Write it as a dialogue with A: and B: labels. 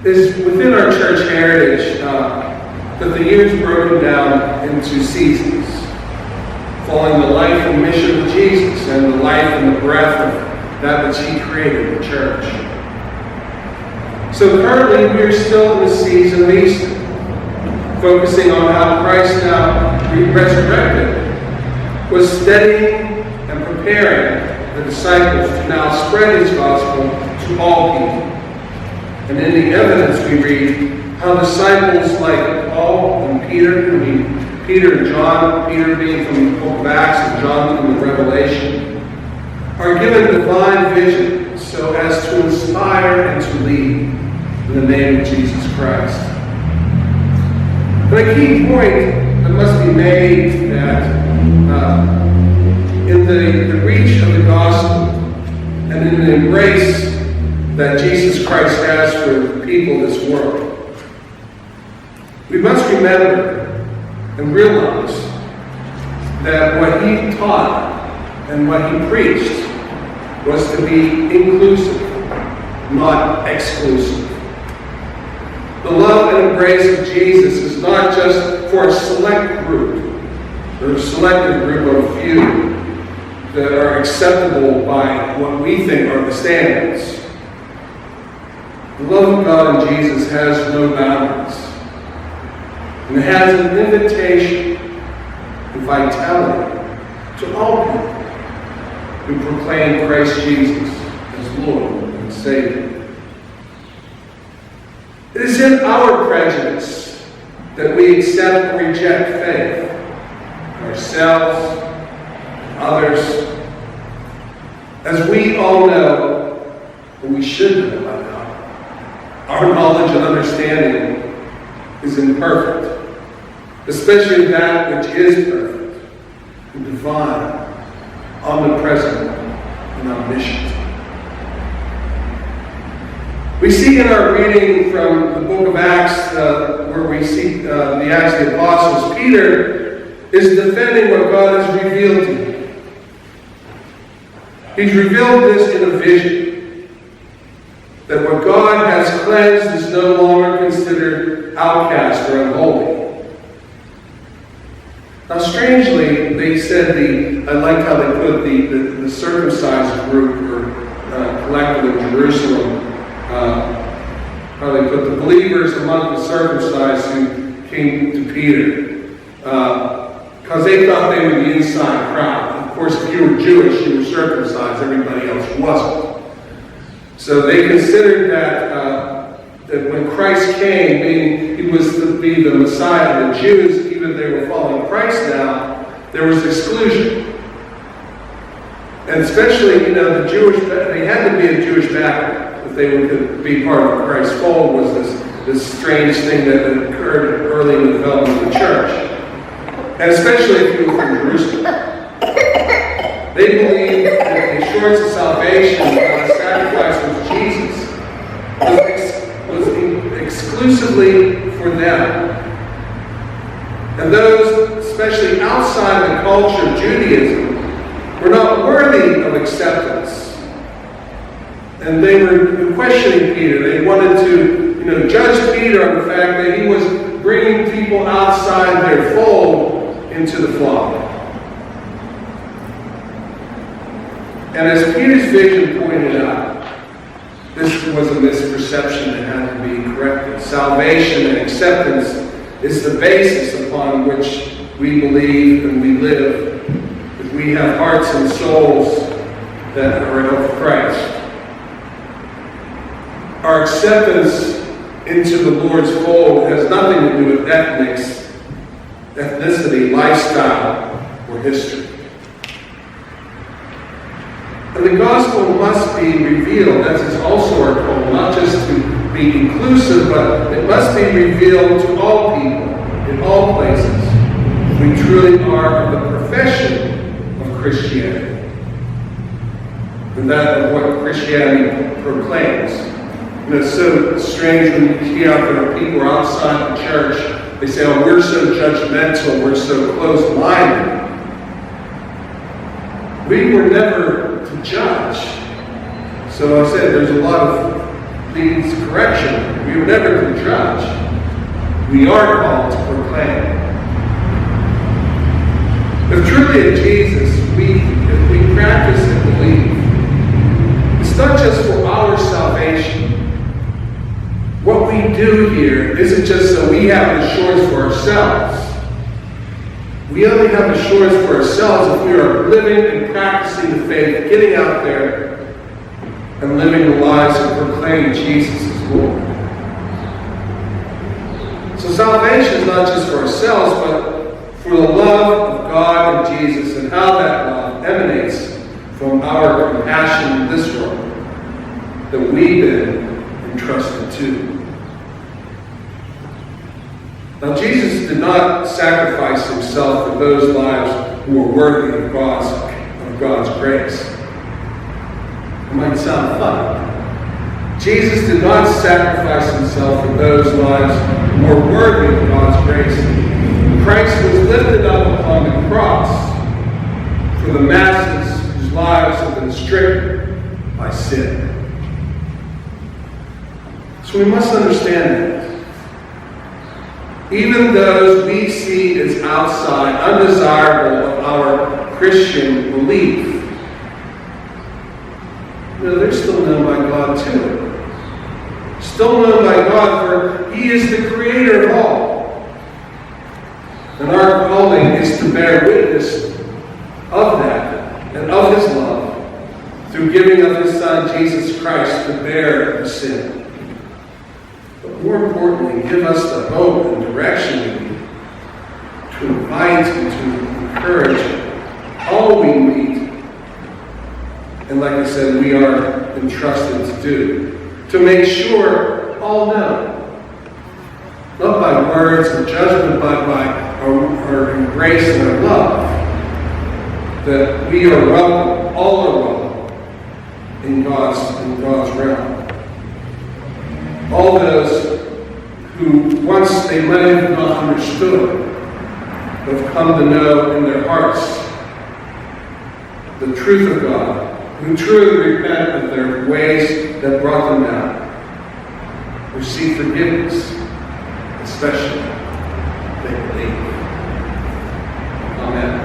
A: is within our church heritage that the year's broken down into seasons, following the life and mission of Jesus and the life and the breath of that which He created, the church. So currently we are still in the season of Easter, focusing on how Christ, now resurrected, was steadying and preparing the disciples to now spread His gospel to all people. And in the evidence we read how disciples like Paul and Peter and John, Peter being from the book of Acts and John from the Revelation, are given divine vision so as to inspire and to lead in the name of Jesus Christ. But a key point that must be made that in the reach of the gospel and in the embrace that Jesus Christ has for the people of this world, we must remember and realize that what He taught and what He preached was to be inclusive, not exclusive. The love and embrace of Jesus is not just for a select group, or a selected group of few that are acceptable by what we think are the standards. The love of God in Jesus has no boundaries. And it has an invitation and vitality to all people who proclaim Christ Jesus as Lord and Savior. It is in our prejudice that we accept or reject faith, ourselves, and others. As we all know, and we should know by now, our knowledge and understanding is imperfect, especially that which is perfect, and divine, omnipresent, and omniscient. We see in our reading from the book of Acts, where we see the Acts of the Apostles, Peter is defending what God has revealed to him. He's revealed this in a vision, that what God has cleansed is no longer considered outcast or unholy. Now, strangely, they said I like how they put the circumcised group or collective in Jerusalem, how they put the believers among the circumcised who came to Peter, because they thought they were the inside crowd. Of course, if you were Jewish, you were circumcised, everybody else wasn't. So they considered that when Christ came, He was to be the Messiah of the Jews, even if they were following Christ now, there was exclusion. And especially, the Jewish, they had to be a Jewish background if they were to be part of Christ's fold. Was this strange thing that occurred early in the development of the church. And especially if you were from Jerusalem. They believed that the assurance of salvation by the sacrifice of Jesus was exclusively for them. And those, especially outside the culture of Judaism, were not worthy of acceptance. And they were questioning Peter. They wanted to, judge Peter on the fact that he was bringing people outside their fold into the flock. And as Peter's vision pointed out, this was a misperception that had to be corrected. Salvation and acceptance is the basis upon which we believe and we live. If we have hearts and souls that are of Christ. Our acceptance into the Lord's fold has nothing to do with ethnicity, lifestyle, or history. And the gospel must be revealed. That is also our goal, not just to be inclusive, but it must be revealed to all people, in all places. We truly are of the profession of Christianity. And that of what Christianity proclaims. It's so strange when you see out there people are outside the church. They say, we're so judgmental, we're so close-minded. We were never to judge. So I said there's a lot of needs correction. We are never to judge. We are called to proclaim. If truly in Jesus if we practice and believe, it's not just for our salvation. What we do here isn't just so we have assurance for ourselves. We only have assurance for ourselves if we are living and practicing the faith, getting out there and living the lives and proclaiming Jesus as Lord. So salvation is not just for ourselves, but for the love of God and Jesus and how that love emanates from our compassion in this world that we've been entrusted to. Now, Jesus did not sacrifice himself for those lives who were worthy of God's grace. It might sound fun. Jesus did not sacrifice himself for those lives who were worthy of God's grace. Christ was lifted up upon the cross for the masses whose lives have been stricken by sin. So we must understand that. Even those we see as outside, undesirable of our Christian belief, they're still known by God too. Still known by God, for He is the creator of all. And our calling is to bear witness of that and of His love through giving of His Son, Jesus Christ, to bear the sin. But more importantly, give us the hope and direction we need to invite and to encourage all we meet. And like I said, we are entrusted to do. To make sure all know. Not by words or judgment, but by our embrace and our love. That we are welcome, all are welcome in God's realm. All those who once they might have not understood, have come to know in their hearts the truth of God, who truly repent of their ways that brought them down, receive forgiveness, especially they believe. Amen.